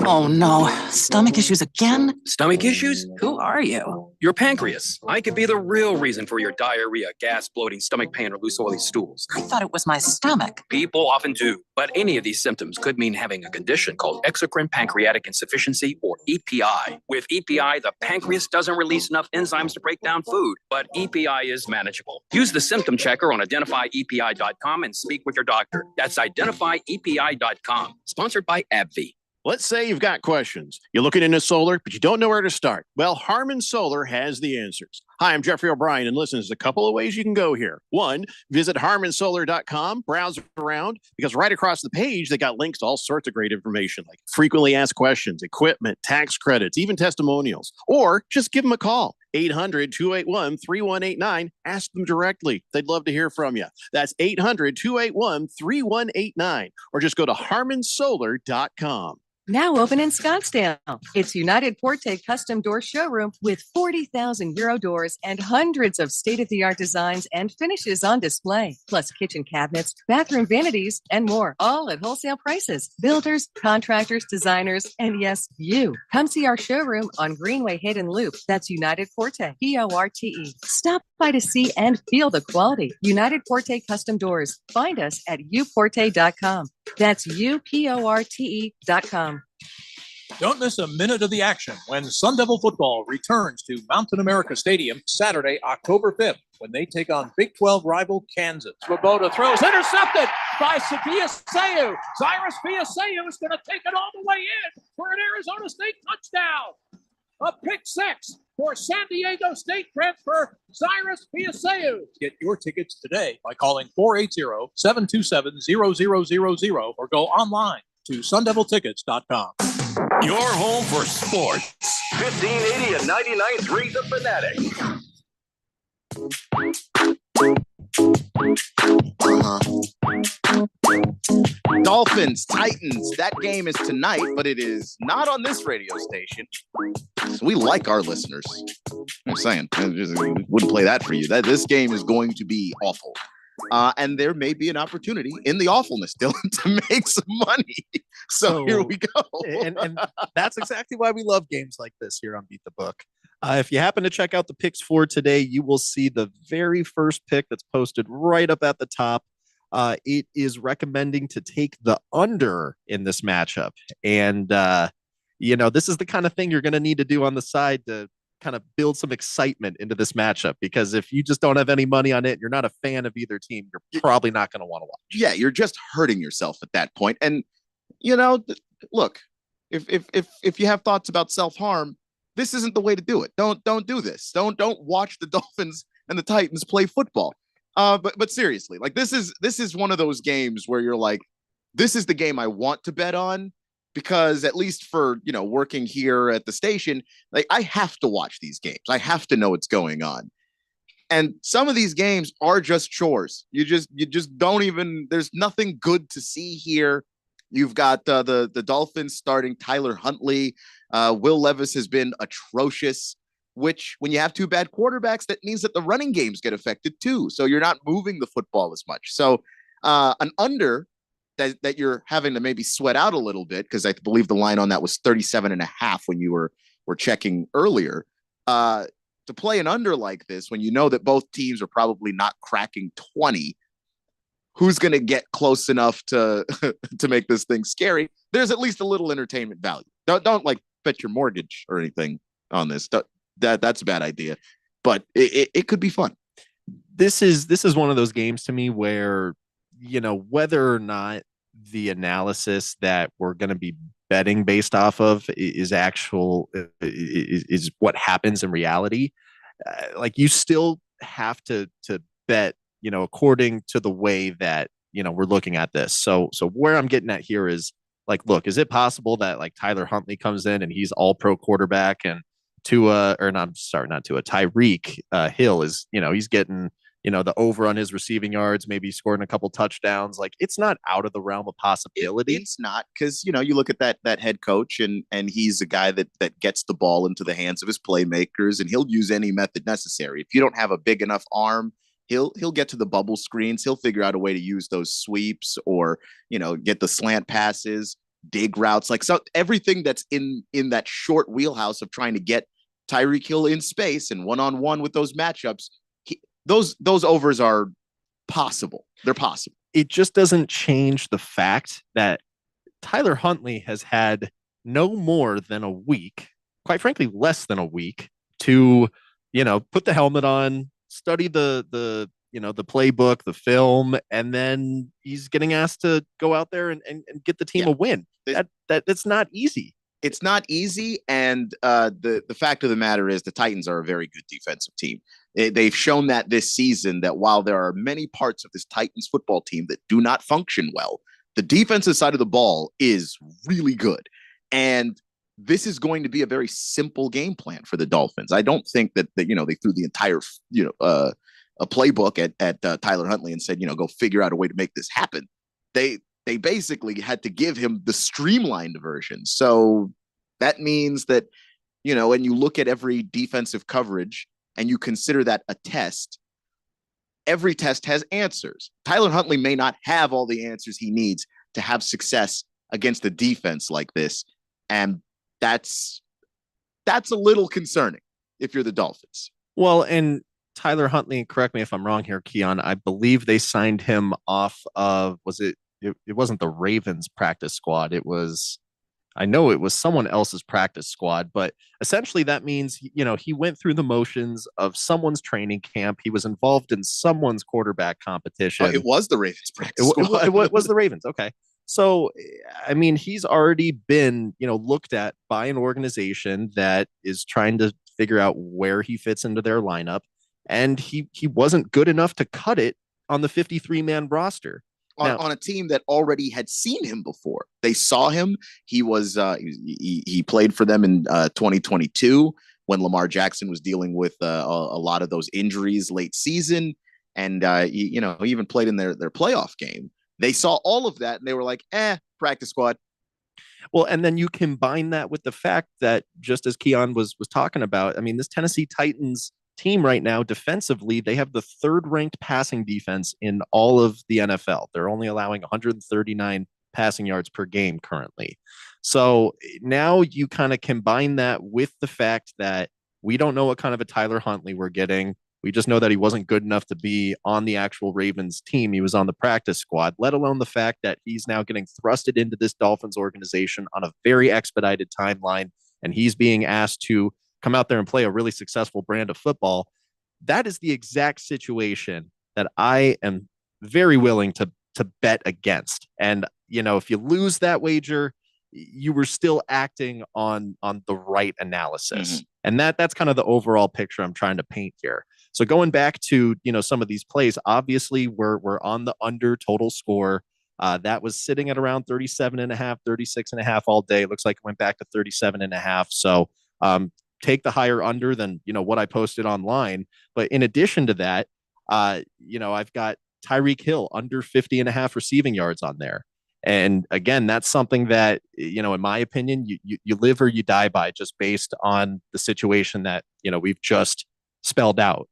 Oh no, stomach issues again? Stomach issues? Who are you? Your pancreas. I could be the real reason for your diarrhea, gas, bloating, stomach pain, or loose oily stools. I thought it was my stomach. People often do, but any of these symptoms could mean having a condition called exocrine pancreatic insufficiency, or EPI. With EPI, the pancreas doesn't release enough enzymes to break down food, but EPI is manageable. Use the symptom checker on identifyepi.com and speak with your doctor. That's identifyepi.com. Sponsored by AbbVie. Let's say you've got questions. You're looking into solar, but you don't know where to start. Well, Harmon Solar has the answers. Hi, I'm Jeffrey O'Brien, and listen, there's a couple of ways you can go here. One, visit harmonsolar.com, browse around, because right across the page, they got links to all sorts of great information, like frequently asked questions, equipment, tax credits, even testimonials. Or just give them a call, 800-281-3189. Ask them directly. They'd love to hear from you. That's 800-281-3189. Or just go to harmonsolar.com. Now open in Scottsdale. It's United Forte Custom Door Showroom with 40,000 Euro doors and hundreds of state-of-the-art designs and finishes on display, plus kitchen cabinets, bathroom vanities, and more, all at wholesale prices. Builders, contractors, designers, and yes, you. Come see our showroom on Greenway Hayden Loop. That's United Forte, P-O-R-T-E. Stop by to see and feel the quality. United Forte Custom Doors. Find us at uporte.com. That's uporte.com. Don't miss a minute of the action when Sun Devil football returns to Mountain America Stadium Saturday, October 5th, when they take on Big 12 rival Kansas. Swoboda throws, intercepted by Fiaseu. Cyrus Fiaseu is going to take it all the way in for an Arizona State touchdown. A pick six for San Diego State transfer Cyrus Fiaseu. Get your tickets today by calling 480-727-0000 or go online to sundeviltickets.com. Your home for sports. 1580 and 99.3 The Fanatic. Dolphins, Titans. That game is tonight, but it is not on this radio station. So we like our listeners. I'm saying, we wouldn't play that for you. This game is going to be awful. And there may be an opportunity in the awfulness, Dylan, to make some money. So here we go. and that's exactly why we love games like this here on Beat the Book. If you happen to check out the picks for today, you will see the very first pick that's posted right up at the top. It is recommending to take the under in this matchup. And, this is the kind of thing you're going to need to do on the side to kind of build some excitement into this matchup, because if you just don't have any money on it, you're not a fan of either team, you're probably not going to want to watch. Yeah, you're just hurting yourself at that point. And, look, if you have thoughts about self-harm, this isn't the way to do it. Don't do this. Don't watch the Dolphins and the Titans play football. But seriously, like this is one of those games where you're like, this is the game I want to bet on, because at least for, working here at the station, like I have to watch these games. I have to know what's going on. And some of these games are just chores. You just don't even, there's nothing good to see here. You've got the Dolphins starting Tyler Huntley. Will Levis has been atrocious, which when you have two bad quarterbacks, that means that the running games get affected too. So you're not moving the football as much. So an under that you're having to maybe sweat out a little bit, because I believe the line on that was 37.5 when you were checking earlier. To play an under like this, when you know that both teams are probably not cracking 20, who's going to get close enough to make this thing scary? There's at least a little entertainment value. Don't like bet your mortgage or anything on this. That's a bad idea, but it could be fun. This is one of those games to me where, whether or not the analysis that we're going to be betting based off of is what happens in reality. Like you still have to bet, according to the way that, we're looking at this. So where I'm getting at here is like, look, is it possible that like Tyler Huntley comes in and he's all pro quarterback and Tyreek Hill is, he's getting, the over on his receiving yards, maybe scoring a couple touchdowns. Like, it's not out of the realm of possibility. It's not, because you look at that head coach, and he's a guy that gets the ball into the hands of his playmakers, and he'll use any method necessary. If you don't have a big enough arm, he'll get to the bubble screens. He'll figure out a way to use those sweeps, or get the slant passes, dig routes, like so everything that's in that short wheelhouse of trying to get Tyreek Hill in space and one-on-one with those matchups. Those overs are possible. They're possible. It just doesn't change the fact that Tyler Huntley has had no more than a week, quite frankly, less than a week, to, put the helmet on, study the playbook, the film, and then he's getting asked to go out there and get the team a win. That's not easy. It's not easy, and the fact of the matter is the Titans are a very good defensive team. They've shown that this season, that while there are many parts of this Titans football team that do not function well, the defensive side of the ball is really good. And this is going to be a very simple game plan for the Dolphins. I don't think that they threw the entire a playbook at Tyler Huntley and said, go figure out a way to make this happen. They basically had to give him the streamlined version. So that means that, when you look at every defensive coverage and you consider that a test, every test has answers. Tyler Huntley may not have all the answers he needs to have success against a defense like this. And that's a little concerning if you're the Dolphins. Well, and Tyler Huntley, correct me if I'm wrong here, Keon, I believe they signed him off of, it wasn't the Ravens practice squad. I know it was someone else's practice squad, but essentially that means, he went through the motions of someone's training camp. He was involved in someone's quarterback competition. Oh, it was the Ravens practice squad. It was the Ravens. Okay. So, I mean, he's already been, looked at by an organization that is trying to figure out where he fits into their lineup. And he wasn't good enough to cut it on the 53-man roster. On a team that already had seen him before. They saw him. He was he played for them in 2022 when Lamar Jackson was dealing with a lot of those injuries late season, and he even played in their playoff game. They saw all of that and they were like, practice squad. Well, and then you combine that with the fact that, just as Keon was talking about, I mean, this Tennessee Titans team right now, defensively, they have the third ranked passing defense in all of the NFL. They're only allowing 139 passing yards per game currently. So now you kind of combine that with the fact that we don't know what kind of a Tyler Huntley we're getting. We just know that he wasn't good enough to be on the actual Ravens team. He was on the practice squad, let alone the fact that he's now getting thrusted into this Dolphins organization on a very expedited timeline, and he's being asked to come out there and play a really successful brand of football. That is the exact situation that I am very willing to bet against. And, if you lose that wager, you were still acting on the right analysis. Mm-hmm. And that's kind of the overall picture I'm trying to paint here. So going back to, some of these plays, obviously we're on the under total score. That was sitting at around 37.5, 36.5 all day. It looks like it went back to 37.5. So, take the higher under than, what I posted online. But in addition to that, I've got Tyreek Hill under 50.5 receiving yards on there. And again, that's something that, in my opinion, you live or you die by, just based on the situation that, we've just spelled out.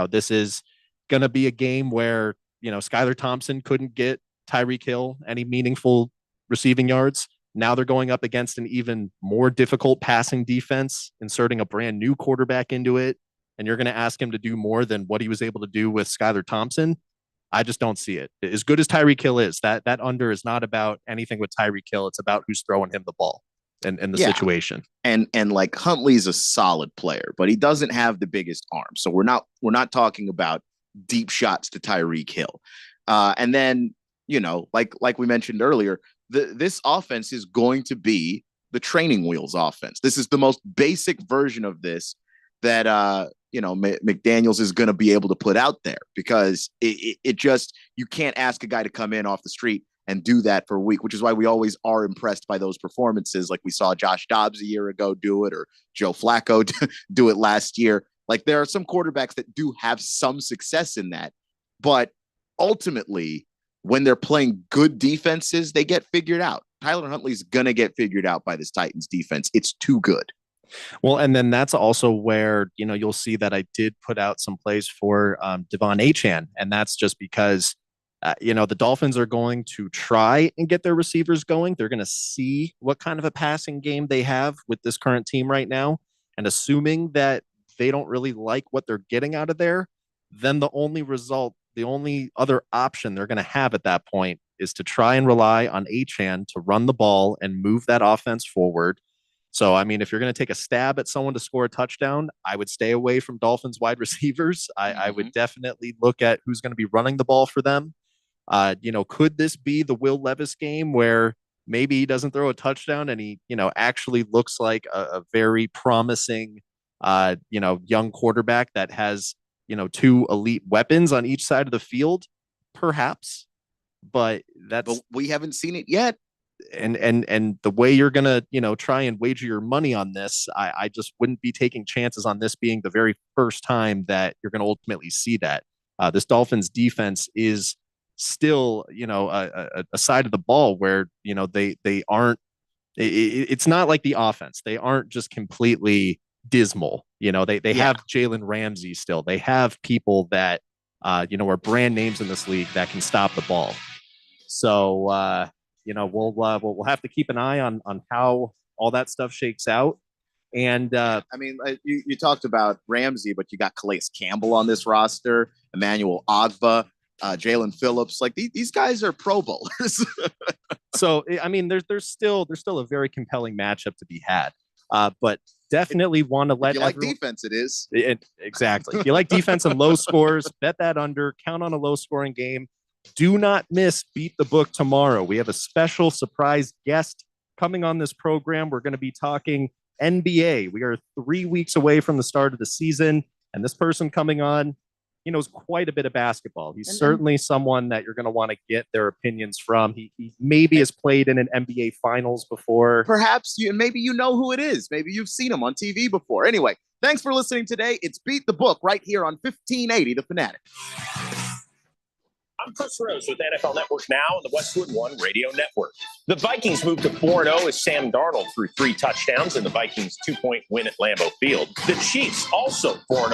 This is going to be a game where, Skylar Thompson couldn't get Tyreek Hill any meaningful receiving yards. Now they're going up against an even more difficult passing defense, inserting a brand new quarterback into it. And you're going to ask him to do more than what he was able to do with Skylar Thompson. I just don't see it. As good as Tyreek Hill is, that under is not about anything with Tyreek Hill. It's about who's throwing him the ball and the situation. And like Huntley's a solid player, but he doesn't have the biggest arm. So we're not talking about deep shots to Tyreek Hill. And then, like we mentioned earlier, this offense is going to be the training wheels offense. This is the most basic version of this that, McDaniels is going to be able to put out there, because it just, you can't ask a guy to come in off the street and do that for a week, which is why we always are impressed by those performances. Like we saw Josh Dobbs a year ago do it, or Joe Flacco do it last year. Like there are some quarterbacks that do have some success in that, but ultimately when they're playing good defenses, they get figured out. Tyler Huntley's going to get figured out by this Titans defense. It's too good. Well, and then that's also where, you'll see that I did put out some plays for Devon Achane. And that's just because, the Dolphins are going to try and get their receivers going. They're going to see what kind of a passing game they have with this current team right now. And assuming that they don't really like what they're getting out of there, then the only other option they're going to have at that point is to try and rely on Achane to run the ball and move that offense forward. So, I mean, if you're going to take a stab at someone to score a touchdown, I would stay away from Dolphins wide receivers. I would definitely look at who's going to be running the ball for them. Could this be the Will Levis game where maybe he doesn't throw a touchdown and he, actually looks like a very promising, young quarterback that has, two elite weapons on each side of the field? Perhaps, but we haven't seen it yet. And the way you're gonna, try and wager your money on this, I just wouldn't be taking chances on this being the very first time that you're gonna ultimately see that. This Dolphins defense is still, a side of the ball where, they aren't. It's not like the offense. They aren't just completely dismal. They have Jalen Ramsey still. They have people that are brand names in this league that can stop the ball. So we'll have to keep an eye on how all that stuff shakes out. And you talked about Ramsey, but you got Calais Campbell on this roster, Emmanuel Ogbah, Jalen Phillips. Like these guys are Pro Bowlers. So I mean, there's still a very compelling matchup to be had. But definitely want to let you like defense. It is exactly. If you like defense and low scores, bet that under. Count on a low scoring game. Do not miss Beat the Book tomorrow. We have a special surprise guest coming on this program. We're going to be talking NBA. We are 3 weeks away from the start of the season, and this person coming on, he knows quite a bit of basketball. He's certainly someone that you're going to want to get their opinions from. He maybe has played in an NBA Finals before. Perhaps maybe you know who it is. Maybe you've seen him on TV before. Anyway, thanks for listening today. It's Beat the Book right here on 1580 The Fanatic. I'm Chris Rose with NFL Network Now and the Westwood One Radio Network. The Vikings moved to 4-0 as Sam Darnold threw 3 touchdowns in the Vikings' 2-point win at Lambeau Field. The Chiefs also 4-0